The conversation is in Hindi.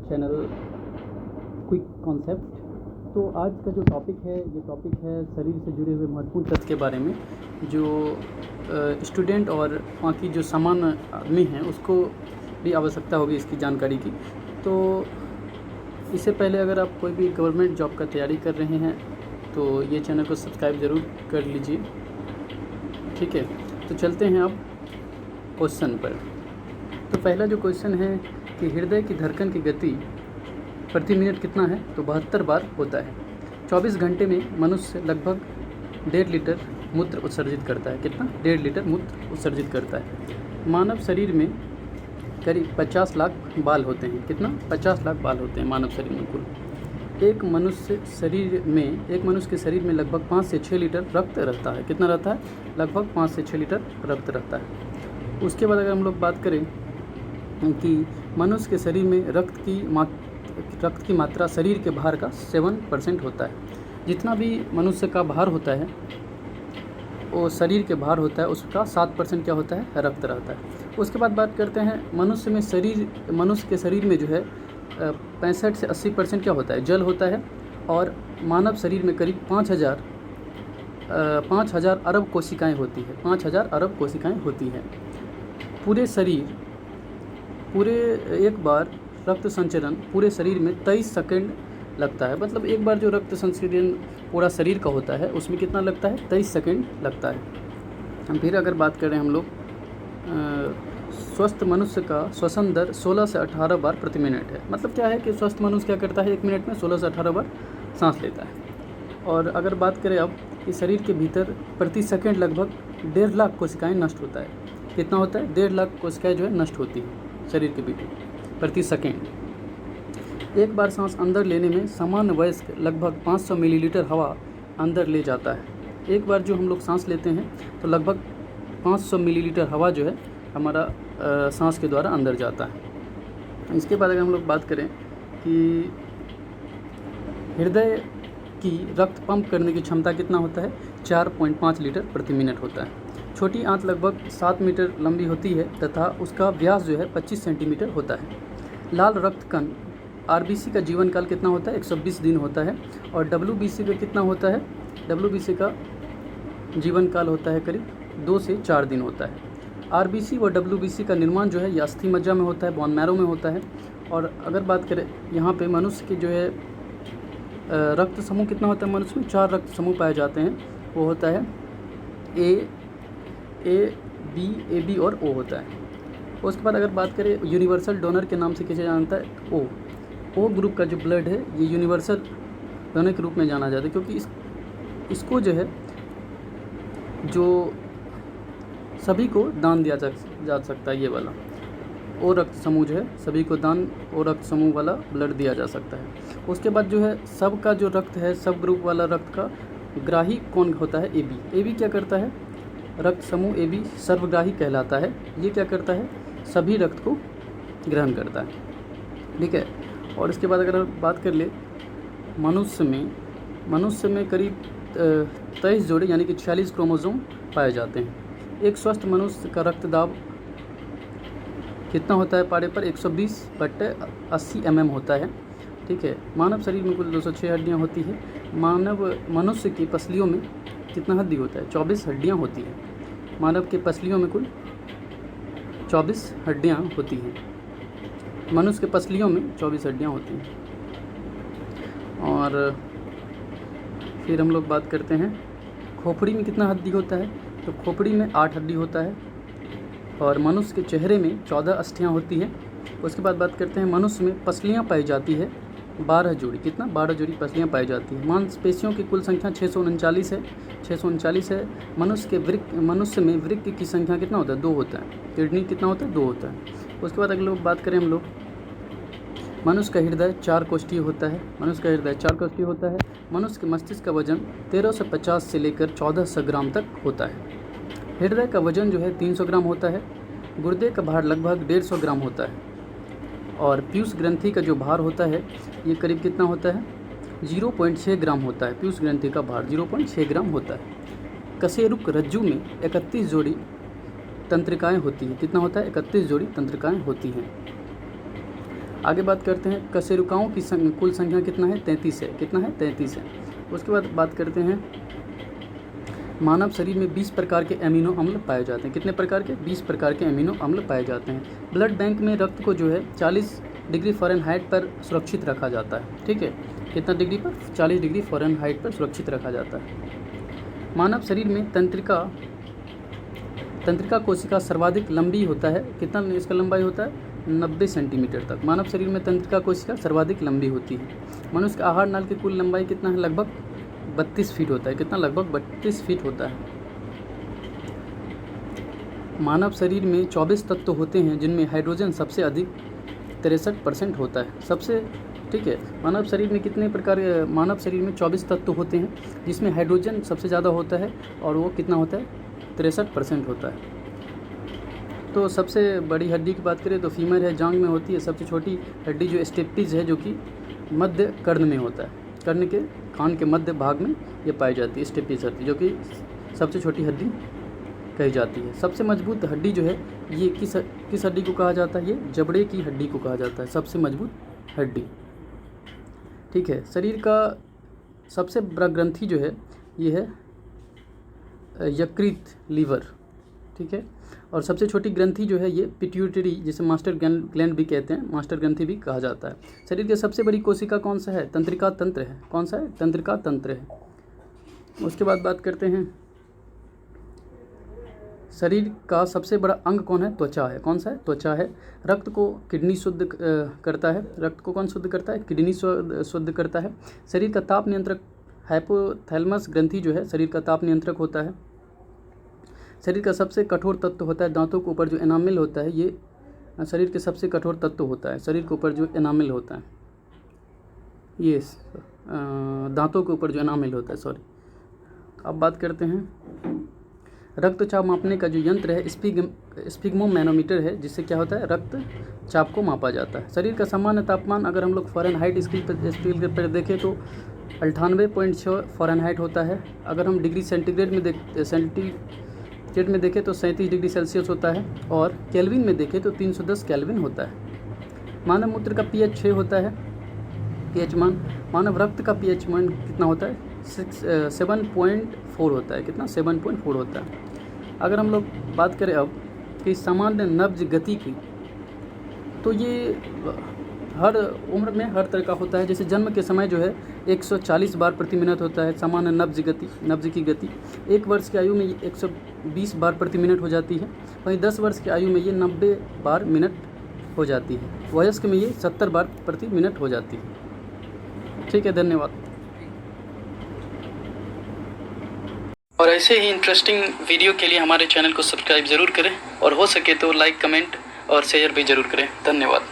Channel quick concept. तो आज का जो टॉपिक है ये टॉपिक है शरीर से जुड़े हुए महत्वपूर्ण तथ्य के बारे में, जो स्टूडेंट और बाकी जो सामान्य आदमी हैं उसको भी आवश्यकता होगी इसकी जानकारी की। तो इससे पहले अगर आप कोई भी गवर्नमेंट जॉब का तैयारी कर रहे हैं तो ये चैनल को सब्सक्राइब ज़रूर कर लीजिए, ठीक है। तो चलते हैं अब क्वेश्चन पर। तो पहला जो क्वेश्चन है कि हृदय की धड़कन की गति प्रति मिनट कितना है, तो 72 बार होता है। 24 घंटे में मनुष्य लगभग 1.5 लीटर मूत्र उत्सर्जित करता है। कितना? 1.5 लीटर मूत्र उत्सर्जित करता है। मानव शरीर में करीब 50 लाख बाल होते हैं। कितना? 50 लाख बाल होते हैं मानव शरीर में कुल। एक मनुष्य के शरीर में लगभग 5 से 6 लीटर रक्त रहता है। कितना रहता है? लगभग 5 से 6 लीटर रक्त रहता है। उसके बाद अगर हम लोग बात करें कि मनुष्य के शरीर में रक्त की मात्रा शरीर के भार का 7% होता है। जितना भी मनुष्य का भार होता है वो शरीर के भार होता है, उसका 7% क्या होता है? रक्त रहता है। उसके बाद बात करते हैं मनुष्य के शरीर में जो है 65 से 80% क्या होता है? जल होता है। और मानव शरीर में करीब 5,000 अरब कोशिकाएँ होती है। 5,000 अरब कोशिकाएँ होती हैं। एक बार रक्त संचरण पूरे शरीर में 23 सेकंड लगता है। मतलब एक बार जो रक्त संचरण पूरा शरीर का होता है उसमें कितना लगता है? 23 सेकंड लगता है। हम फिर अगर बात करें हम लोग स्वस्थ मनुष्य का श्वसन दर 16 से 18 बार प्रति मिनट है। मतलब क्या है कि स्वस्थ मनुष्य क्या करता है? 1 मिनट में 16 से 18 बार सांस लेता है। और अगर बात करें अब कि शरीर के भीतर प्रति सेकंड लगभग 1.5 लाख कोशिकाएँ नष्ट होता है। कितना होता है? 1.5 लाख कोशिकाएँ जो है नष्ट होती है शरीर के भीतर प्रति सेकेंड। एक बार सांस अंदर लेने में सामान्य वयस्क लगभग 500 मिलीलीटर हवा अंदर ले जाता है। एक बार जो हम लोग सांस लेते हैं तो लगभग 500 मिलीलीटर हवा जो है हमारा सांस के द्वारा अंदर जाता है। इसके बाद अगर हम लोग बात करें कि हृदय की रक्त पंप करने की क्षमता कितना होता है? 4.5 लीटर प्रति मिनट होता है। छोटी आंत लगभग 7 मीटर लंबी होती है तथा उसका व्यास जो है 25 सेंटीमीटर होता है। लाल रक्त कण आरबीसी का जीवन काल कितना होता है? 120 दिन होता है। और डब्ल्यूबीसी का कितना होता है? डब्ल्यूबीसी का जीवन काल होता है करीब 2 से 4 दिन होता है। आरबीसी व डब्ल्यूबीसी का निर्माण जो है ये अस्थि मज्जा में होता है, बोन मैरो में होता है। और अगर बात करें यहाँ पे मनुष्य के जो है रक्त समूह कितना होता है? मनुष्य में 4 रक्त समूह पाए जाते हैं। वो होता है ए बी, ए बी और ओ होता है। उसके बाद अगर बात करें यूनिवर्सल डोनर के नाम से किसे जानता है? ओ ग्रुप का जो ब्लड है ये यूनिवर्सल डोनर के रूप में जाना जाता है, क्योंकि इसको जो है जो सभी को दान दिया जा सकता है। ये वाला ओ रक्त समूह जो है सभी को ओ रक्त समूह वाला ब्लड दिया जा सकता है। उसके बाद जो है सबका जो रक्त है, सब ग्रुप वाला रक्त का ग्राही कौन होता है? ए बी क्या करता है? रक्त समूह ए बी सर्वग्राही कहलाता है। ये क्या करता है? सभी रक्त को ग्रहण करता है, ठीक है। और इसके बाद अगर बात कर ले मनुष्य में करीब 23 जोड़े यानी कि 46 क्रोमोसोम पाए जाते हैं। एक स्वस्थ मनुष्य का रक्त दाब कितना होता है पारे पर? 120/80 mm होता है, ठीक है। मानव शरीर में कुल 206 हड्डियाँ होती है। मनुष्य की पसलियों में कितना हड्डी होता है? 24 हड्डियाँ होती हैं। मानव के पसलियों में कुल 24 हड्डियाँ होती हैं। मनुष्य के पसलियों में 24 हड्डियाँ होती हैं। और फिर हम लोग बात करते हैं खोपड़ी में कितना हड्डी होता है? तो खोपड़ी में 8 हड्डी होता है। और मनुष्य के चेहरे में 14 अस्थियाँ होती है। उसके बाद बात करते हैं मनुष्य में पसलियाँ पाई जाती है 12 जोड़ी। कितना? 12 जोड़ी पसलियाँ पाई जाती है। मांसपेशियों की कुल संख्या 639 है। मनुष्य में वृक्क की संख्या कितना होता है? 2 होता है। किडनी कितना होता है? 2 होता है। उसके बाद अगर लोग बात करें हम लोग मनुष्य का हृदय 4 कोष्ठीय होता है। मनुष्य के मस्तिष्क का वजन 1350 से लेकर 1400 ग्राम तक होता है। हृदय का वजन जो है 300 ग्राम होता है। गुर्दे का भार लगभग 150 ग्राम होता है। और पीयूष ग्रंथि का जो भार होता है ये करीब कितना होता है? 0.6 ग्राम होता है। पीयूष ग्रंथि का भार 0.6 ग्राम होता है। कशेरुक रज्जु में 31 जोड़ी तंत्रिकाएँ होती हैं। कितना होता है? 31 जोड़ी तंत्रिकाएँ होती हैं। आगे बात करते हैं कशेरुकाओं की कुल संख्या कितना है, 33 है। कितना है, 33 है। उसके बाद बात करते हैं मानव शरीर में 20 प्रकार के अमीनो अम्ल पाए जाते हैं। कितने प्रकार के, 20 प्रकार के अमीनो अम्ल पाए जाते हैं। ब्लड बैंक में रक्त को जो है 40 डिग्री फ़ारेनहाइट पर सुरक्षित रखा जाता है। ठीक है, कितना डिग्री पर, 40 डिग्री फ़ारेनहाइट पर सुरक्षित रखा जाता है। मानव शरीर में तंत्रिका कोशिका सर्वाधिक लंबी होता है। कितना इसका लंबाई होता है, 90 सेंटीमीटर तक। मानव शरीर में तंत्रिका कोशिका सर्वाधिक लंबी होती है। मनुष्य का आहार नाल की कुल लंबाई कितना है, लगभग 32 फीट होता है। कितना, लगभग 32 फीट होता है। मानव शरीर में 24 तत्व होते हैं जिनमें हाइड्रोजन सबसे अधिक 63% होता है। सबसे, ठीक है, मानव शरीर में कितने प्रकार, मानव शरीर में 24 तत्व होते हैं जिसमें हाइड्रोजन सबसे ज़्यादा होता है और वो कितना होता है, 63% होता है। तो सबसे बड़ी हड्डी की बात करें तो फीमर है, जांघ में होती है। सबसे छोटी हड्डी जो स्टेपिज है, जो कि मध्य कर्ण में होता है, कर्ण के कान के मध्य भाग में ये पाई जाती है स्टेपिज हड्डी, जो कि सबसे छोटी हड्डी कही जाती है। सबसे मजबूत हड्डी जो है ये किस हड्डी को कहा जाता है, ये जबड़े की हड्डी को कहा जाता है, सबसे मजबूत हड्डी। ठीक है, शरीर का सबसे बड़ा ग्रंथि जो है ये है यकृत, लीवर। ठीक है, और सबसे छोटी ग्रंथि जो है ये पिट्यूटरी, जिसे मास्टर ग्लैंड भी कहते हैं, मास्टर ग्रंथि भी कहा जाता है। शरीर की सबसे बड़ी कोशिका कौन सा है, तंत्रिका तंत्र है। कौन सा है, तंत्रिका तंत्र है। उसके बाद बात करते हैं शरीर का सबसे बड़ा अंग कौन है, त्वचा है। कौन सा है, त्वचा है। रक्त को किडनी शुद्ध करता है। रक्त को कौन शुद्ध करता है, किडनी शुद्ध करता है। शरीर का ताप नियंत्रक हाइपोथैलेमस ग्रंथि जो है शरीर का ताप नियंत्रक होता है। शरीर का सबसे कठोर तत्व होता है दांतों के ऊपर जो एनामिल होता है, ये शरीर के सबसे कठोर तत्व होता है। शरीर के ऊपर जो एनामिल होता है, ये दांतों के ऊपर जो एनामिल होता है, सॉरी। अब बात करते हैं रक्तचाप मापने का जो यंत्र है स्फिग्मोमैनोमीटर है, जिससे क्या होता है, रक्तचाप को मापा जाता है। शरीर का सामान्य तापमान अगर हम लोग फ़ारेनहाइट स्केल पर देखें तो 98.6 फ़ारेनहाइट होता है। अगर हम डिग्री सेंटीग्रेड में देखें तो 37 डिग्री सेल्सियस होता है, और केल्विन में देखें तो 310 केल्विन होता है। मानव मूत्र का pH 6 होता है, pH मान। मानव रक्त का pH मान कितना होता है, 7.4 होता है। कितना, 7.4 होता है। अगर हम लोग बात करें अब कि सामान्य नब्ज गति की, तो ये हर उम्र में हर तरह का होता है। जैसे जन्म के समय जो है 140 बार प्रति मिनट होता है सामान्य नब्ज की गति। 1 वर्ष की आयु में ये 120 बार प्रति मिनट हो जाती है। वहीं 10 वर्ष की आयु में ये 90 बार मिनट हो जाती है। वयस्क में ये 70 बार प्रति मिनट हो जाती है। ठीक है, धन्यवाद। और ऐसे ही इंटरेस्टिंग वीडियो के लिए हमारे चैनल को सब्सक्राइब ज़रूर करें, और हो सके तो लाइक, कमेंट और शेयर भी ज़रूर करें। धन्यवाद।